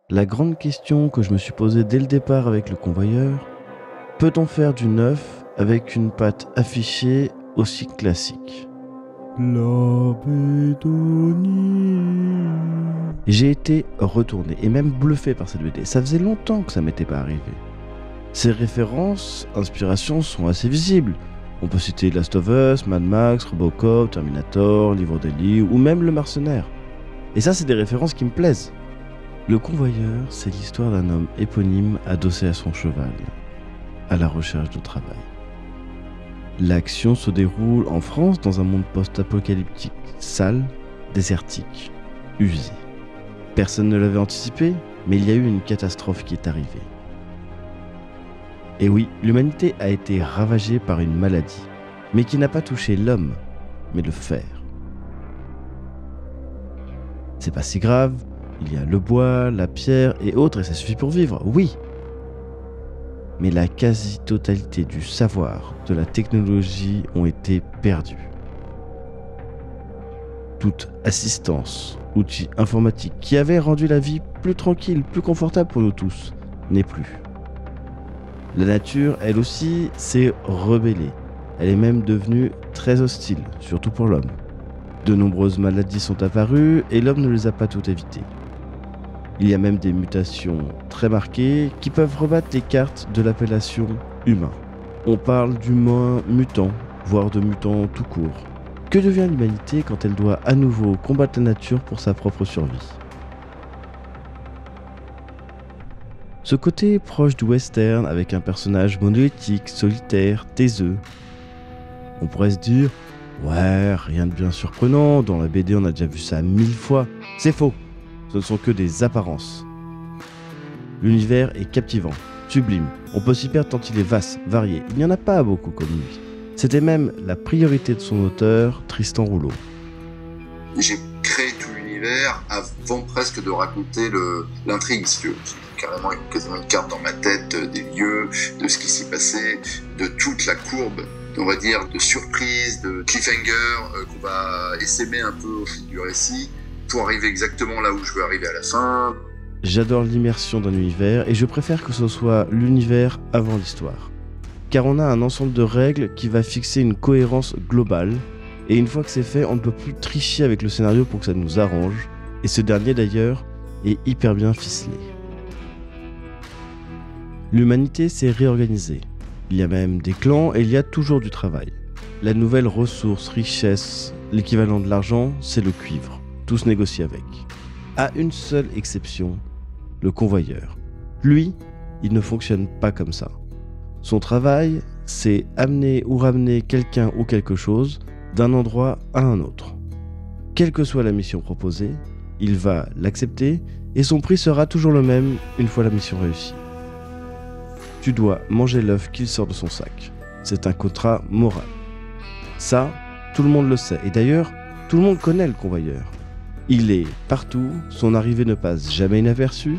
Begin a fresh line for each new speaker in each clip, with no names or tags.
La grande question que je me suis posée dès le départ avec le convoyeur, peut-on faire du neuf avec une patte affichée aussi classique ? La bédonie. J'ai été retourné et même bluffé par cette BD. Ça faisait longtemps que ça m'était pas arrivé. Ses références, inspirations sont assez visibles. On peut citer Last of Us, Mad Max, Robocop, Terminator, Livre d'Eli ou même Le Mercenaire. Et ça, c'est des références qui me plaisent. Le convoyeur, c'est l'histoire d'un homme éponyme adossé à son cheval, à la recherche de travail. L'action se déroule en France dans un monde post-apocalyptique, sale, désertique, usé. Personne ne l'avait anticipé, mais il y a eu une catastrophe qui est arrivée. Et oui, l'humanité a été ravagée par une maladie, mais qui n'a pas touché l'homme, mais le fer. C'est pas si grave, il y a le bois, la pierre et autres, et ça suffit pour vivre, oui. Mais la quasi-totalité du savoir, de la technologie ont été perdus. Toute assistance, outils informatiques qui avaient rendu la vie plus tranquille, plus confortable pour nous tous, n'est plus. La nature, elle aussi, s'est rebellée. Elle est même devenue très hostile, surtout pour l'homme. De nombreuses maladies sont apparues et l'homme ne les a pas toutes évitées. Il y a même des mutations très marquées qui peuvent rebattre les cartes de l'appellation humain. On parle d'humains mutants, voire de mutants tout court. Que devient l'humanité quand elle doit à nouveau combattre la nature pour sa propre survie ? Ce côté proche du western avec un personnage monolithique, solitaire, taiseux. On pourrait se dire « Ouais, rien de bien surprenant, dans la BD on a déjà vu ça 1000 fois ». C'est faux, ce ne sont que des apparences. L'univers est captivant, sublime, on peut s'y perdre tant il est vaste, varié, il n'y en a pas beaucoup comme lui. C'était même la priorité de son auteur, Tristan Rouleau.
J'ai créé tout l'univers avant presque de raconter l'intrigue, parce que carrément quasiment une carte dans ma tête des lieux, de ce qui s'y passait, de toute la courbe, on va dire, de surprise, de cliffhanger qu'on va essaimer un peu au fil du récit pour arriver exactement là où je veux arriver à la fin.
J'adore l'immersion d'un univers et je préfère que ce soit l'univers avant l'histoire. Car on a un ensemble de règles qui va fixer une cohérence globale et une fois que c'est fait, on ne peut plus tricher avec le scénario pour que ça nous arrange et ce dernier d'ailleurs est hyper bien ficelé. L'humanité s'est réorganisée. Il y a même des clans et il y a toujours du travail. La nouvelle ressource, richesse, l'équivalent de l'argent, c'est le cuivre. Tout se négocie avec. À une seule exception, le convoyeur. Lui, il ne fonctionne pas comme ça. Son travail, c'est amener ou ramener quelqu'un ou quelque chose d'un endroit à un autre. Quelle que soit la mission proposée, il va l'accepter et son prix sera toujours le même une fois la mission réussie. Tu dois manger l'œuf qu'il sort de son sac. C'est un contrat moral. Ça, tout le monde le sait. Et d'ailleurs, tout le monde connaît le convoyeur. Il est partout, son arrivée ne passe jamais inaperçue.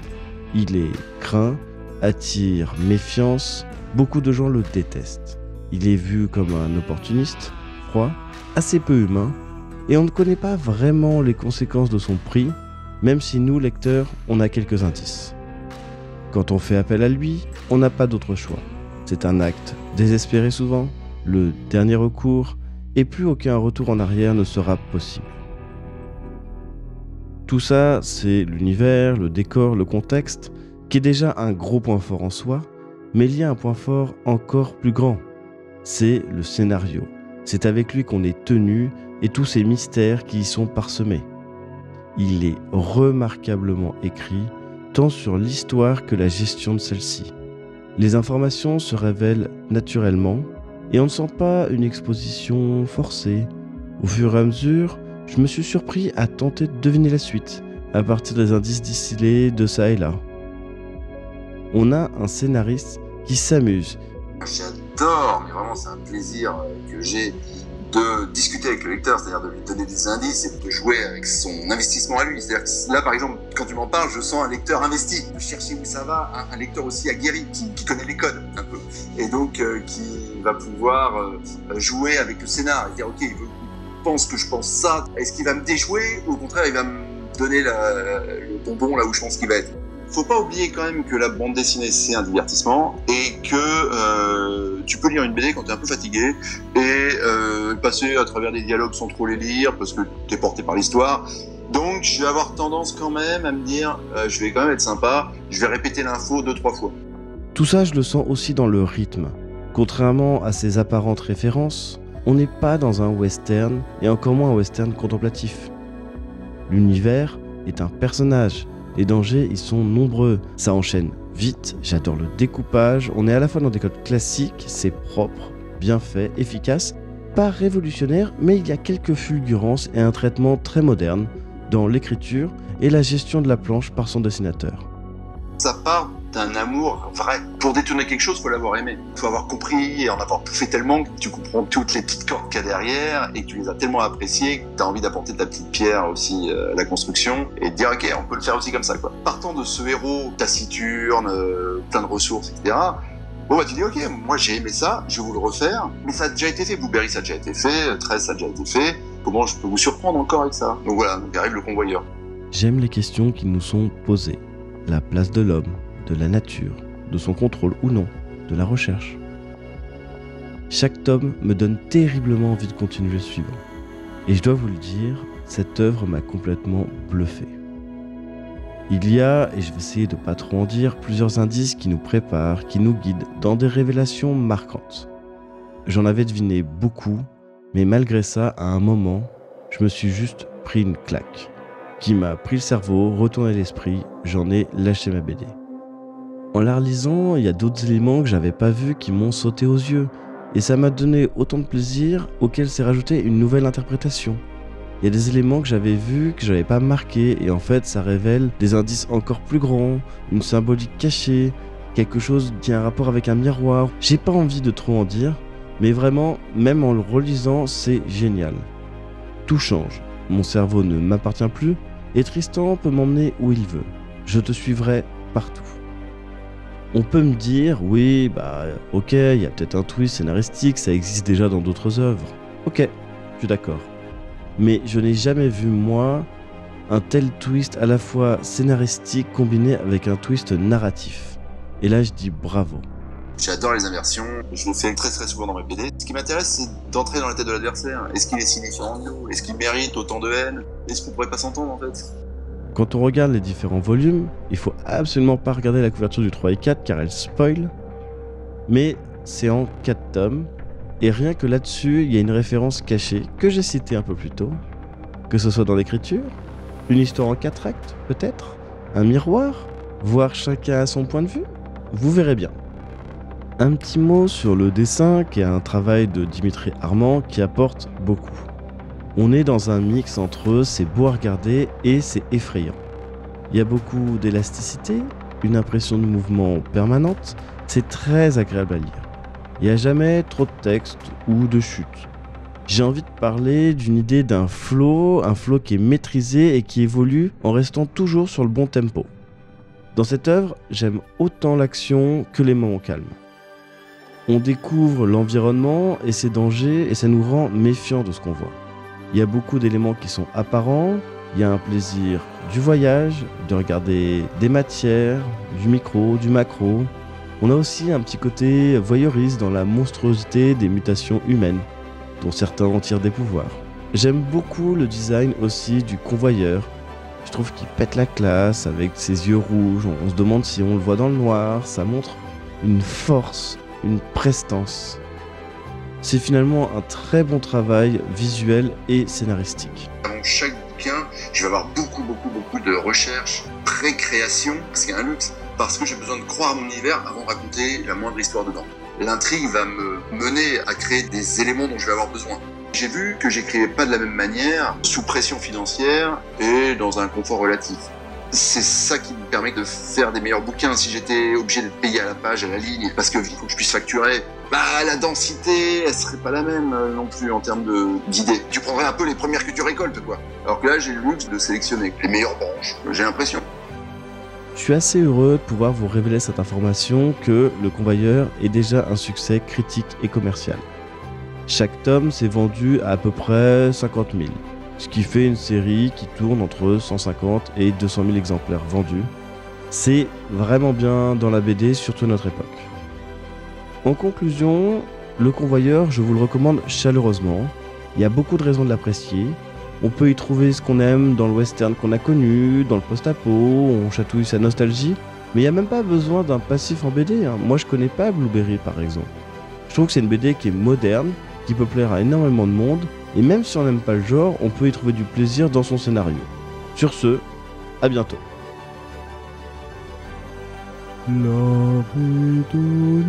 Il est craint, attire méfiance. Beaucoup de gens le détestent. Il est vu comme un opportuniste, froid, assez peu humain. Et on ne connaît pas vraiment les conséquences de son prix, même si nous, lecteurs, on a quelques indices. Quand on fait appel à lui, on n'a pas d'autre choix. C'est un acte désespéré souvent, le dernier recours, et plus aucun retour en arrière ne sera possible. Tout ça, c'est l'univers, le décor, le contexte, qui est déjà un gros point fort en soi, mais il y a un point fort encore plus grand. C'est le scénario. C'est avec lui qu'on est tenu et tous ces mystères qui y sont parsemés. Il est remarquablement écrit, tant sur l'histoire que la gestion de celle-ci. Les informations se révèlent naturellement et on ne sent pas une exposition forcée. Au fur et à mesure, je me suis surpris à tenter de deviner la suite, à partir des indices distillés de ça et là. On a un scénariste qui s'amuse.
J'adore, mais vraiment c'est un plaisir que j'ai de discuter avec le lecteur, c'est-à-dire de lui donner des indices et de jouer avec son investissement à lui. C'est-à-dire que là, par exemple, quand tu m'en parles, je sens un lecteur investi, de chercher où ça va, un lecteur aussi aguerri, qui connaît les codes un peu, et donc qui va pouvoir jouer avec le scénar et dire ok, il pense que je pense ça, est-ce qu'il va me déjouer ou au contraire il va me donner le bonbon là où je pense qu'il va être. Faut pas oublier quand même que la bande dessinée c'est un divertissement et que tu peux lire une BD quand t'es un peu fatigué et passer à travers des dialogues sans trop les lire parce que t'es porté par l'histoire. Donc je vais avoir tendance quand même à me dire je vais quand même être sympa, je vais répéter l'info 2-3 fois.
Tout ça, je le sens aussi dans le rythme. Contrairement à ces apparentes références, on n'est pas dans un western et encore moins un western contemplatif. L'univers est un personnage. Les dangers, ils sont nombreux. Ça enchaîne vite, j'adore le découpage. On est à la fois dans des codes classiques, c'est propre, bien fait, efficace, pas révolutionnaire, mais il y a quelques fulgurances et un traitement très moderne dans l'écriture et la gestion de la planche par son dessinateur.
Ça part d'un amour vrai. Pour détourner quelque chose, il faut l'avoir aimé. Il faut avoir compris et en avoir bouffé tellement que tu comprends toutes les petites cordes qu'il y a derrière et que tu les as tellement appréciées que tu as envie d'apporter ta petite pierre aussi à la construction et de dire ok, on peut le faire aussi comme ça, quoi. Partant de ce héros taciturne, plein de ressources, etc. Bon bah tu dis ok, moi j'ai aimé ça, je vais vous le refaire, mais ça a déjà été fait, Blueberry ça a déjà été fait, 13 ça a déjà été fait, comment je peux vous surprendre encore avec ça? Donc voilà, donc arrive le convoyeur.
J'aime les questions qui nous sont posées. La place de l'homme, de la nature, de son contrôle ou non, de la recherche. Chaque tome me donne terriblement envie de continuer le suivant. Et je dois vous le dire, cette œuvre m'a complètement bluffé. Il y a, et je vais essayer de pas trop en dire, plusieurs indices qui nous préparent, qui nous guident dans des révélations marquantes. J'en avais deviné beaucoup, mais malgré ça, à un moment, je me suis juste pris une claque, qui m'a pris le cerveau, retourné l'esprit, j'en ai lâché ma BD. En la relisant, il y a d'autres éléments que j'avais pas vus qui m'ont sauté aux yeux, et ça m'a donné autant de plaisir auquel s'est rajoutée une nouvelle interprétation. Il y a des éléments que j'avais vus, que j'avais pas marqués, et en fait ça révèle des indices encore plus grands, une symbolique cachée, quelque chose qui a un rapport avec un miroir. J'ai pas envie de trop en dire, mais vraiment, même en le relisant, c'est génial. Tout change, mon cerveau ne m'appartient plus, et Tristan peut m'emmener où il veut. Je te suivrai partout. On peut me dire, oui, ok, il y a peut-être un twist scénaristique, ça existe déjà dans d'autres œuvres. Ok, je suis d'accord. Mais je n'ai jamais vu, moi, un tel twist à la fois scénaristique combiné avec un twist narratif. Et là, je dis bravo.
J'adore les inversions, je le fais très très souvent dans mes BD. Ce qui m'intéresse, c'est d'entrer dans la tête de l'adversaire. Est-ce qu'il est si différent de nous? Est-ce qu'il mérite autant de haine? Est-ce qu'on pourrait pas s'entendre en fait?
Quand on regarde les différents volumes, il faut absolument pas regarder la couverture du 3 et 4 car elle spoil. Mais c'est en 4 tomes. Et rien que là-dessus, il y a une référence cachée que j'ai citée un peu plus tôt. Que ce soit dans l'écriture, une histoire en 4 actes, peut-être, un miroir, voire chacun à son point de vue. Vous verrez bien. Un petit mot sur le dessin qui est un travail de Dimitri Armand qui apporte beaucoup. On est dans un mix entre c'est beau à regarder et c'est effrayant. Il y a beaucoup d'élasticité, une impression de mouvement permanente, c'est très agréable à lire. Il n'y a jamais trop de texte ou de chute. J'ai envie de parler d'une idée d'un flow, un flow qui est maîtrisé et qui évolue en restant toujours sur le bon tempo. Dans cette œuvre, j'aime autant l'action que les moments calmes. On découvre l'environnement et ses dangers et ça nous rend méfiants de ce qu'on voit. Il y a beaucoup d'éléments qui sont apparents, il y a un plaisir du voyage, de regarder des matières, du micro, du macro. On a aussi un petit côté voyeuriste dans la monstruosité des mutations humaines, dont certains en tirent des pouvoirs. J'aime beaucoup le design aussi du convoyeur. Je trouve qu'il pète la classe avec ses yeux rouges, on se demande si on le voit dans le noir, ça montre une force, une prestance. C'est finalement un très bon travail visuel et scénaristique.
Dans chaque bouquin, je vais avoir beaucoup de recherche, pré-création, c'est un luxe, parce que j'ai besoin de croire à mon univers avant de raconter la moindre histoire dedans. L'intrigue va me mener à créer des éléments dont je vais avoir besoin. J'ai vu que j'écrivais pas de la même manière, sous pression financière et dans un confort relatif. C'est ça qui me permet de faire des meilleurs bouquins. Si j'étais obligé d'être payé à la page, à la ligne, parce qu'il faut que je puisse facturer, la densité, elle serait pas la même non plus en termes d'idées. Tu prendrais un peu les premières que tu récoltes, quoi. Alors que là, j'ai le luxe de sélectionner les meilleures branches, j'ai l'impression.
Je suis assez heureux de pouvoir vous révéler cette information que Le Convoyeur est déjà un succès critique et commercial. Chaque tome s'est vendu à peu près 50 000. Ce qui fait une série qui tourne entre 150 et 200 000 exemplaires vendus. C'est vraiment bien dans la BD, surtout à notre époque. En conclusion, Le Convoyeur, je vous le recommande chaleureusement. Il y a beaucoup de raisons de l'apprécier. On peut y trouver ce qu'on aime dans le western qu'on a connu, dans le post-apo, on chatouille sa nostalgie. Mais il n'y a même pas besoin d'un passif en BD. Moi, je connais pas Blueberry, par exemple. Je trouve que c'est une BD qui est moderne, qui peut plaire à énormément de monde, et même si on n'aime pas le genre, on peut y trouver du plaisir dans son scénario. Sur ce, à bientôt.
La Bédonie.